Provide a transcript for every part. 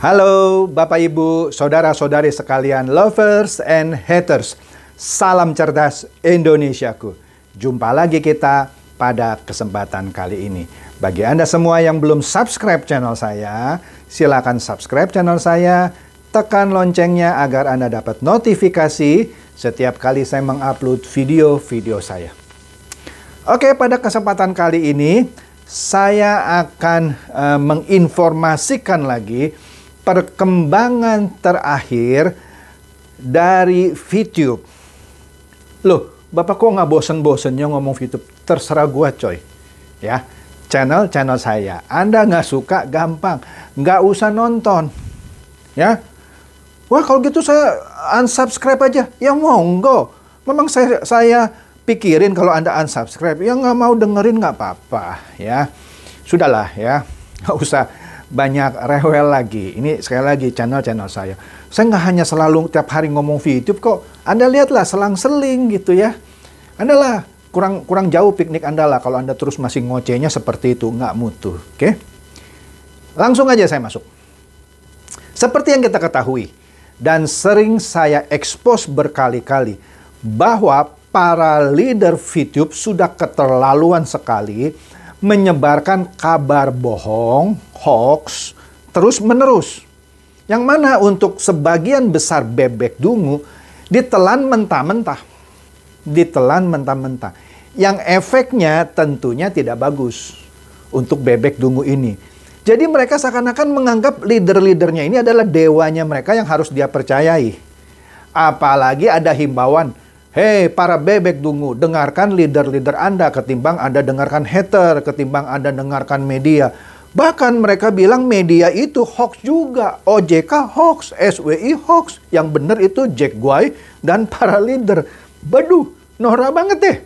Halo Bapak Ibu, Saudara-saudari sekalian, lovers and haters. Salam cerdas Indonesiaku. Jumpa lagi kita pada kesempatan kali ini. Bagi Anda semua yang belum subscribe channel saya, silakan subscribe channel saya, tekan loncengnya agar Anda dapat notifikasi setiap kali saya mengupload video-video saya. Oke, pada kesempatan kali ini saya akan menginformasikan lagi perkembangan terakhir dari VTube. Loh, Bapak kok nggak bosen-bosennya ngomong VTube? Terserah gua coy. Ya, channel saya. Anda nggak suka, gampang. Nggak usah nonton. Ya. Wah, kalau gitu saya unsubscribe aja. Ya monggo. Memang saya pikirin kalau Anda unsubscribe. Ya nggak mau dengerin nggak apa-apa. Ya, sudahlah ya. Nggak usah banyak rewel lagi. Ini sekali lagi channel saya. Saya nggak hanya selalu tiap hari ngomong VTube kok. Anda lihatlah selang-seling gitu ya. Anda lah kurang jauh piknik Anda lah kalau Anda terus masih ngocehnya seperti itu, nggak mutu. Oke? Langsung aja saya masuk. Seperti yang kita ketahui dan sering saya expose berkali-kali bahwa para leader VTube sudah keterlaluan sekali menyebarkan kabar bohong, hoax, terus-menerus. Yang mana untuk sebagian besar bebek dungu ditelan mentah-mentah. Ditelan mentah-mentah. Yang efeknya tentunya tidak bagus untuk bebek dungu ini. Jadi mereka seakan-akan menganggap leader-leadernya ini adalah dewanya mereka yang harus dia percayai. Apalagi ada himbauan, hei para bebek dungu, dengarkan leader-leader Anda ketimbang Anda dengarkan hater, ketimbang Anda dengarkan media. Bahkan mereka bilang media itu hoax juga. OJK hoax, SWI hoax. Yang benar itu Jack Guy dan para leader. Baduh, norak banget deh.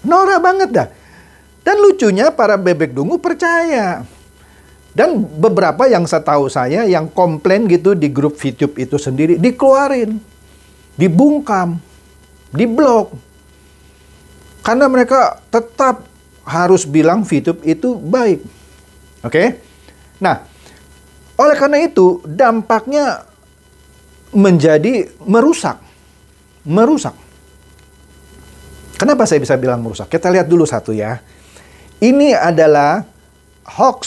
Norak banget dah. Dan lucunya para bebek dungu percaya. Dan beberapa yang setahu saya yang komplain gitu di grup VTube itu sendiri dikeluarin. Dibungkam. Diblok. Karena mereka tetap harus bilang VTube itu baik. Oke? Nah, oleh karena itu dampaknya menjadi merusak. Merusak. Kenapa saya bisa bilang merusak? Kita lihat dulu satu ya. Ini adalah hoax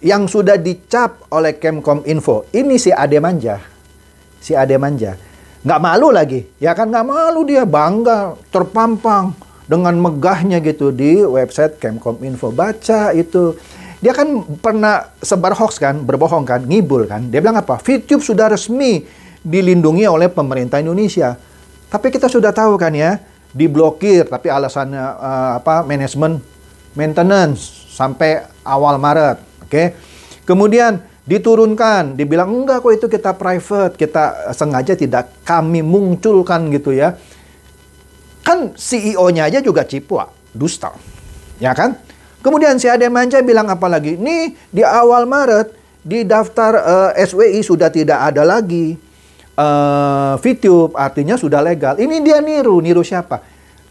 yang sudah dicap oleh Kemkominfo. Ini si Ade Manja. Si Ade Manja. Nggak malu lagi. Ya kan nggak malu dia. Bangga. Terpampang. Dengan megahnya gitu di website Kemkominfo. Baca itu. Dia kan pernah sebar hoax kan. Berbohong kan. Ngibul kan. Dia bilang apa? VTube sudah resmi dilindungi oleh pemerintah Indonesia. Tapi kita sudah tahu kan ya. Diblokir. Tapi alasannya manajemen maintenance. Sampai awal Maret. Oke. Kemudian diturunkan, dibilang enggak kok itu kita private, kita sengaja tidak kami munculkan gitu ya. Kan CEO-nya aja juga cipua, dusta. Ya kan? Kemudian si Ade Manja bilang apa lagi? Nih di awal Maret di daftar SWI sudah tidak ada lagi VTube, artinya sudah legal. Ini dia niru siapa?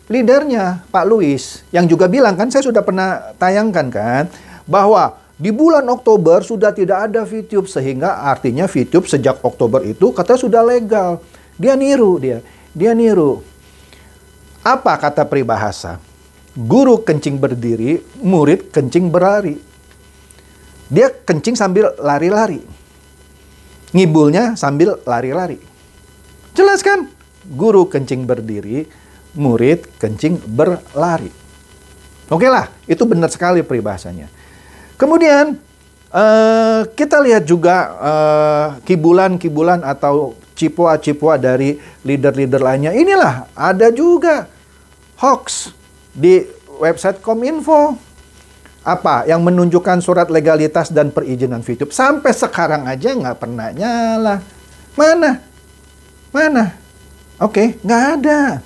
Leadernya Pak Louis yang juga bilang kan, saya sudah pernah tayangkan kan, bahwa di bulan Oktober sudah tidak ada VTube, sehingga artinya VTube sejak Oktober itu katanya sudah legal. Dia niru. Apa kata peribahasa? Guru kencing berdiri, murid kencing berlari. Dia kencing sambil lari-lari. Ngibulnya sambil lari-lari. Jelas kan? Guru kencing berdiri, murid kencing berlari. Oke lah, itu benar sekali peribahasanya. Kemudian kita lihat juga kibulan-kibulan atau cipua-cipua dari leader-leader lainnya. Inilah ada juga hoax di website Kominfo. Apa? Yang menunjukkan surat legalitas dan perizinan VTube. Sampai sekarang aja nggak pernah nyala. Mana? Oke, nggak ada.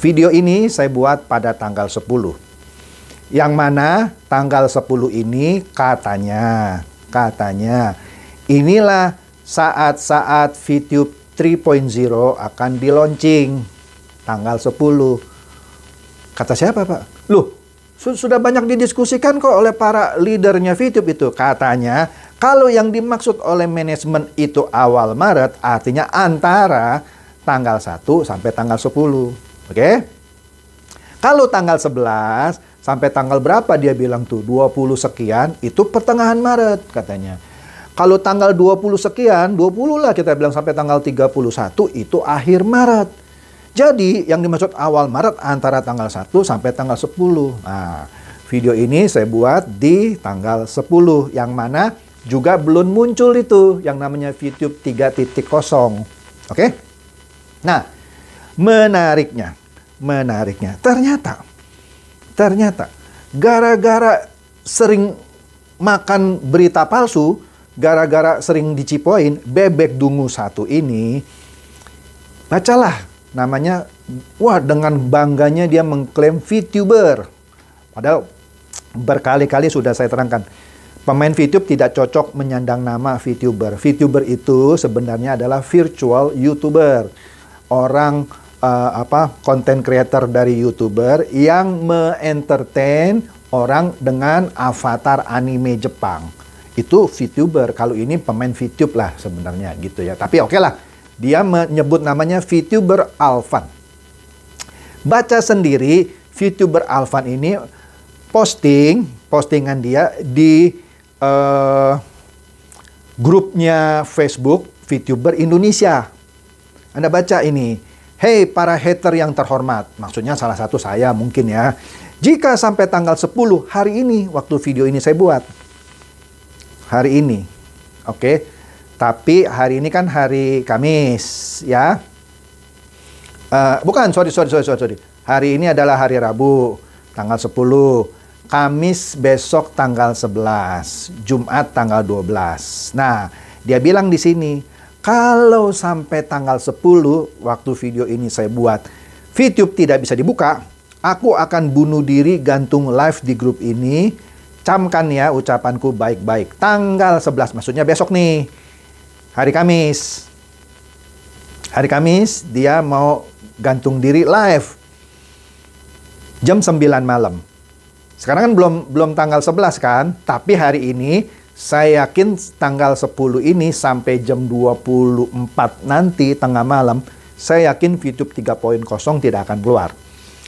Video ini saya buat pada tanggal 10. Yang mana tanggal 10 ini katanya inilah saat-saat VTube 3.0 akan di-launching tanggal 10. Kata siapa, Pak? Loh, sudah banyak didiskusikan kok oleh para leadernya VTube itu. Katanya Kalau yang dimaksud oleh manajemen itu awal Maret, artinya antara tanggal 1 sampai tanggal 10. Oke? Kalau tanggal 11 sampai tanggal berapa dia bilang tuh? 20 sekian, itu pertengahan Maret katanya. Kalau tanggal 20 sekian, 20 lah kita bilang sampai tanggal 31, itu akhir Maret. Jadi yang dimaksud awal Maret antara tanggal 1 sampai tanggal 10. Nah, video ini saya buat di tanggal 10, yang mana juga belum muncul itu yang namanya VTube 3.0. Oke? Nah, menariknya, ternyata gara-gara sering makan berita palsu, gara-gara sering dicipoin, Bebek Dungu 1 ini, bacalah namanya, wah dengan bangganya dia mengklaim VTuber. Padahal berkali-kali sudah saya terangkan, pemain VTube tidak cocok menyandang nama VTuber. VTuber itu sebenarnya adalah virtual YouTuber. Orang content creator dari YouTuber yang me-entertain orang dengan avatar anime Jepang. Itu VTuber. Kalau ini pemain VTube lah sebenarnya gitu ya. Tapi oke lah, dia menyebut namanya VTuber Alvan. Baca sendiri, VTuber Alvan ini postingan dia di grupnya Facebook VTuber Indonesia. Anda baca ini, "Hey para hater yang terhormat," maksudnya salah satu saya mungkin ya. "Jika sampai tanggal 10 hari ini," waktu video ini saya buat. Hari ini. Oke. Tapi hari ini kan hari Kamis ya. Bukan, sorry. Hari ini adalah hari Rabu, tanggal 10. Kamis besok tanggal 11, Jumat tanggal 12. Nah, dia bilang di sini, kalau sampai tanggal 10 waktu video ini saya buat, VTube tidak bisa dibuka, aku akan bunuh diri gantung live di grup ini. Camkan ya ucapanku baik-baik. Tanggal 11, maksudnya besok nih, hari Kamis. Hari Kamis dia mau gantung diri live jam 9 malam. Sekarang kan belum tanggal 11 kan, tapi hari ini saya yakin tanggal 10 ini sampai jam 24 nanti tengah malam, saya yakin VTube 3.0 tidak akan keluar.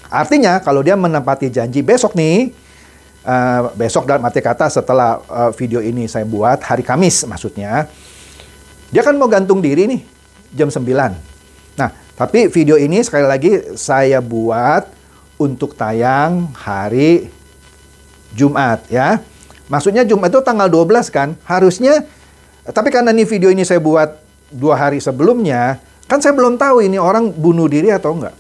Artinya kalau dia menepati janji besok nih, besok dalam arti kata setelah video ini saya buat, hari Kamis maksudnya, dia kan mau gantung diri nih jam 9. Nah, tapi video ini sekali lagi saya buat untuk tayang hari Jumat ya. Maksudnya Jumat itu tanggal 12 kan, harusnya, tapi karena ini video ini saya buat 2 hari sebelumnya, kan saya belum tahu ini orang bunuh diri atau enggak.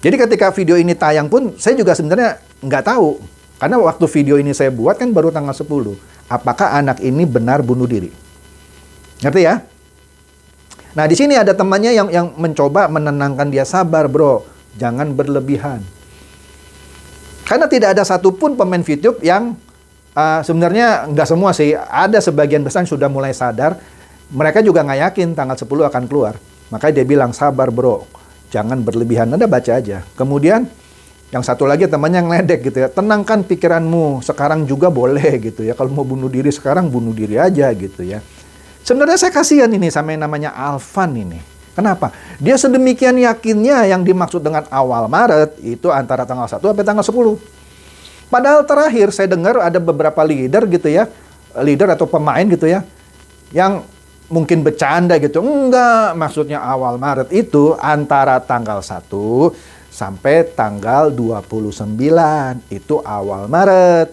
Jadi ketika video ini tayang pun, saya juga sebenarnya nggak tahu. Karena waktu video ini saya buat kan baru tanggal 10. Apakah anak ini benar bunuh diri? Ngerti ya? Nah, di sini ada temannya yang mencoba menenangkan dia, sabar bro, jangan berlebihan. Karena tidak ada satupun pemain VTube yang sebenarnya nggak semua sih, ada sebagian besar sudah mulai sadar, mereka juga nggak yakin tanggal 10 akan keluar. Makanya dia bilang, sabar bro, jangan berlebihan. Anda baca aja. Kemudian yang satu lagi temannya ngeledek gitu ya, tenangkan pikiranmu, sekarang juga boleh gitu ya. Kalau mau bunuh diri sekarang, bunuh diri aja gitu ya. Sebenarnya saya kasihan ini sama yang namanya Alvan ini. Kenapa? Dia sedemikian yakinnya yang dimaksud dengan awal Maret itu antara tanggal 1 sampai tanggal 10. Padahal terakhir saya dengar ada beberapa leader gitu ya, leader atau pemain gitu ya, yang mungkin bercanda gitu. Enggak, maksudnya awal Maret itu antara tanggal 1 sampai tanggal 29. Itu awal Maret.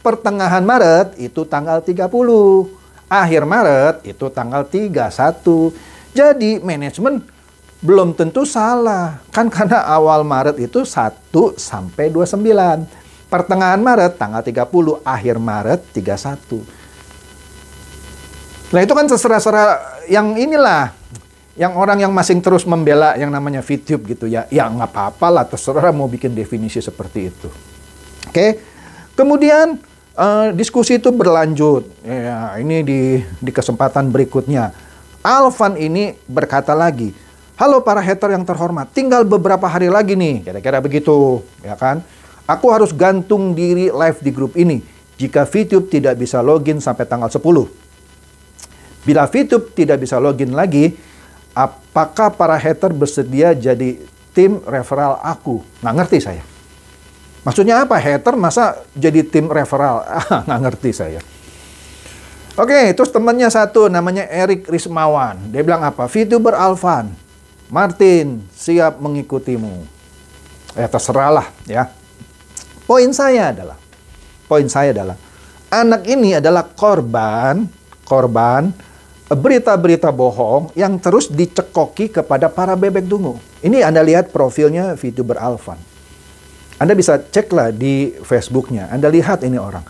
Pertengahan Maret itu tanggal 30. Akhir Maret itu tanggal 31. Jadi manajemen belum tentu salah. Kan karena awal Maret itu 1 sampai 29. Pertengahan Maret tanggal 30, akhir Maret 31. Nah itu kan terserah yang inilah, yang orang yang masing terus membela yang namanya VTube gitu ya. Ya nggak apa-apa lah, terserah mau bikin definisi seperti itu. Oke, kemudian diskusi itu berlanjut. Ya, ini di kesempatan berikutnya. Alvan ini berkata lagi, halo para hater yang terhormat, tinggal beberapa hari lagi nih, kira-kira begitu, ya kan? Aku harus gantung diri live di grup ini. jika VTube tidak bisa login sampai tanggal 10. Bila VTube tidak bisa login lagi, apakah para hater bersedia jadi tim referral aku? Nggak ngerti saya. Maksudnya apa? Hater masa jadi tim referral? Nggak ngerti saya. Oke, terus temannya satu namanya Erik Rismawan. Dia bilang apa? VTuber Alvan, Martin siap mengikutimu. Terserahlah ya. Poin saya adalah anak ini adalah korban berita-berita bohong yang terus dicekoki kepada para bebek dungu. Ini Anda lihat profilnya VTuber Alvan. Anda bisa ceklah di Facebooknya. Anda lihat ini orang.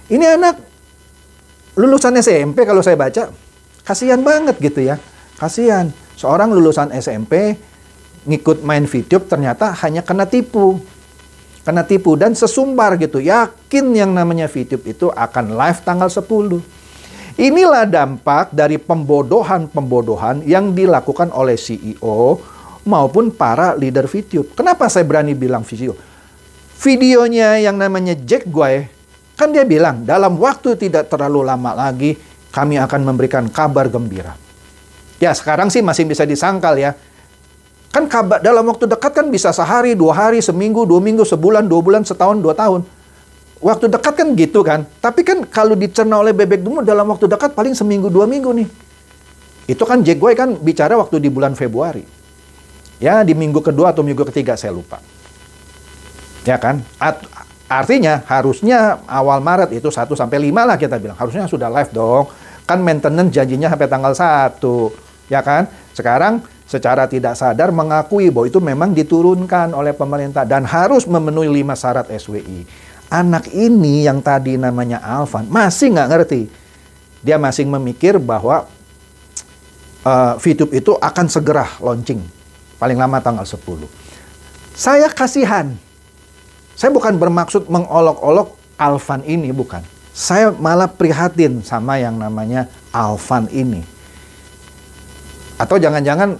Ini anak lulusan SMP kalau saya baca. Kasihan banget gitu ya. Kasihan. Seorang lulusan SMP ngikut main VTube ternyata hanya kena tipu. Kena tipu dan sesumbar gitu. Yakin yang namanya VTube itu akan live tanggal 10. Inilah dampak dari pembodohan-pembodohan yang dilakukan oleh CEO maupun para leader VTube. Kenapa saya berani bilang CEO? Videonya yang namanya Jack Guy, kan dia bilang, dalam waktu tidak terlalu lama lagi, kami akan memberikan kabar gembira. Ya, sekarang sih masih bisa disangkal ya. Kan kabar dalam waktu dekat kan bisa sehari, 2 hari, seminggu, 2 minggu, sebulan, 2 bulan, setahun, 2 tahun. Waktu dekat kan gitu kan. Tapi kan kalau dicerna oleh bebek dungu dalam waktu dekat paling seminggu, 2 minggu nih. Itu kan Jack Guy kan bicara waktu di bulan Februari. Ya, di minggu kedua atau minggu ketiga, saya lupa. Ya kan? Artinya harusnya awal Maret itu 1 sampai 5 lah kita bilang. Harusnya sudah live dong. Kan maintenance janjinya sampai tanggal 1. Ya kan? Sekarang secara tidak sadar mengakui bahwa itu memang diturunkan oleh pemerintah. Dan harus memenuhi 5 syarat SWI. Anak ini yang tadi namanya Alvan masih nggak ngerti. Dia masih memikir bahwa VTube itu akan segera launching. Paling lama tanggal 10. Saya kasihan. Saya bukan bermaksud mengolok-olok Alvan ini, bukan. Saya malah prihatin sama yang namanya Alvan ini. Atau jangan-jangan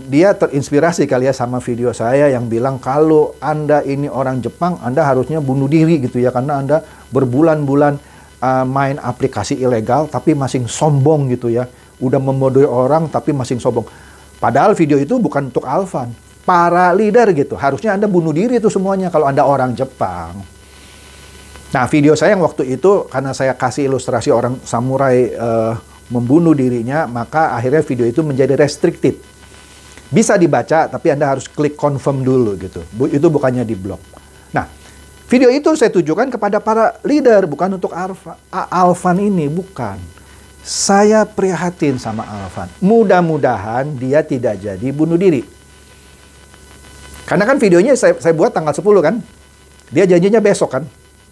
dia terinspirasi kali ya sama video saya yang bilang kalau Anda ini orang Jepang, Anda harusnya bunuh diri gitu ya. Karena Anda berbulan-bulan main aplikasi ilegal tapi masih sombong gitu ya. Udah membodohi orang tapi masih sombong. Padahal video itu bukan untuk Alvan. Para leader gitu. Harusnya Anda bunuh diri itu semuanya kalau Anda orang Jepang. Nah, video saya yang waktu itu karena saya kasih ilustrasi orang samurai membunuh dirinya, maka akhirnya video itu menjadi restricted. Bisa dibaca, tapi Anda harus klik confirm dulu gitu. Itu bukannya di blok. Nah, video itu saya tujukan kepada para leader, bukan untuk Alvan ini, bukan. Saya prihatin sama Alvan. Mudah-mudahan dia tidak jadi bunuh diri. Karena kan videonya saya buat tanggal 10 kan. Dia janjinya besok kan.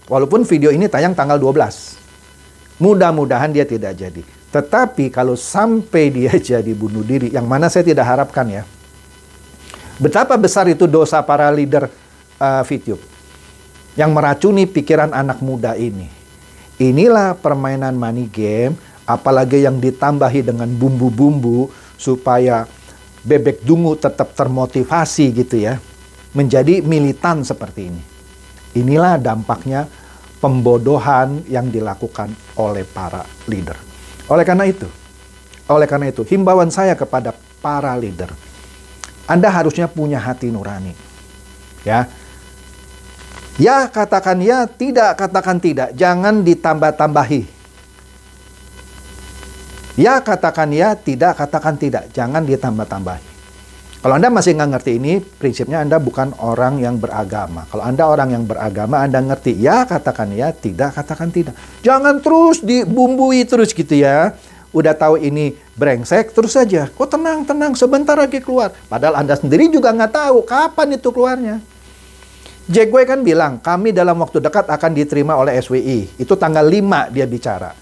Walaupun video ini tayang tanggal 12. Mudah-mudahan dia tidak jadi. Tetapi kalau sampai dia jadi bunuh diri, yang mana saya tidak harapkan ya. Betapa besar itu dosa para leader VTube. Yang meracuni pikiran anak muda ini. Inilah permainan money game. Apalagi yang ditambahi dengan bumbu-bumbu supaya bebek dungu tetap termotivasi gitu ya. Menjadi militan seperti ini. Inilah dampaknya pembodohan yang dilakukan oleh para leader. Oleh karena itu, himbauan saya kepada para leader. Anda harusnya punya hati nurani. Ya. Ya katakan ya, tidak katakan tidak. Jangan ditambah-tambahi. Ya katakan ya, tidak katakan tidak. Jangan ditambah-tambahi. Kalau Anda masih nggak ngerti ini, prinsipnya Anda bukan orang yang beragama. Kalau Anda orang yang beragama, Anda ngerti. Ya katakan ya, tidak katakan tidak. Jangan terus dibumbui terus gitu ya. Udah tahu ini brengsek, terus saja. Kok tenang, sebentar lagi keluar. Padahal Anda sendiri juga nggak tahu kapan itu keluarnya. Jack Guy kan bilang, kami dalam waktu dekat akan diterima oleh SWI. Itu tanggal 5 dia bicara.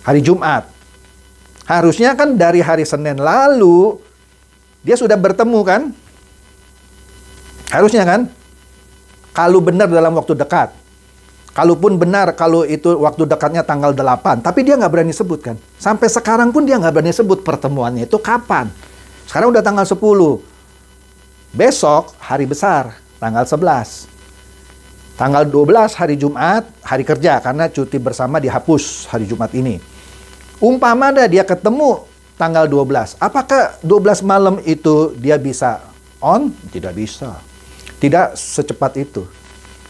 Hari Jumat. Harusnya kan dari hari Senin lalu, dia sudah bertemu kan? Harusnya kan? Kalau benar dalam waktu dekat. Kalaupun benar kalau itu waktu dekatnya tanggal 8. Tapi dia nggak berani sebut kan? Sampai sekarang pun dia nggak berani sebut pertemuannya itu kapan. Sekarang udah tanggal 10. Besok hari besar, tanggal 11. Tanggal 12 hari Jumat hari kerja karena cuti bersama dihapus hari Jumat ini. Umpama dia ketemu tanggal 12. Apakah 12 malam itu dia bisa on? Tidak bisa. Tidak secepat itu.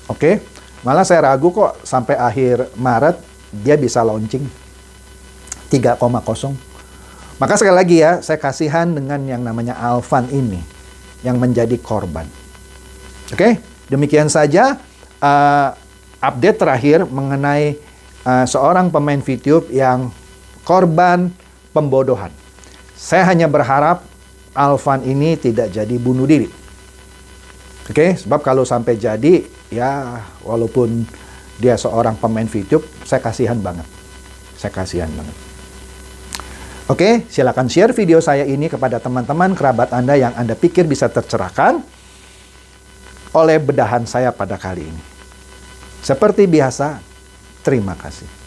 Oke? Malah saya ragu kok sampai akhir Maret dia bisa launching 3,0. Maka sekali lagi ya, saya kasihan dengan yang namanya Alvan ini yang menjadi korban. Oke? Demikian saja update terakhir mengenai seorang pemain VTube yang korban pembodohan. Saya hanya berharap Alvan ini tidak jadi bunuh diri. Oke, sebab kalau sampai jadi, ya walaupun dia seorang pemain VTube, saya kasihan banget. Saya kasihan banget. Oke, silakan share video saya ini kepada teman-teman kerabat Anda yang Anda pikir bisa tercerahkan oleh bedahan saya pada kali ini. Seperti biasa, terima kasih.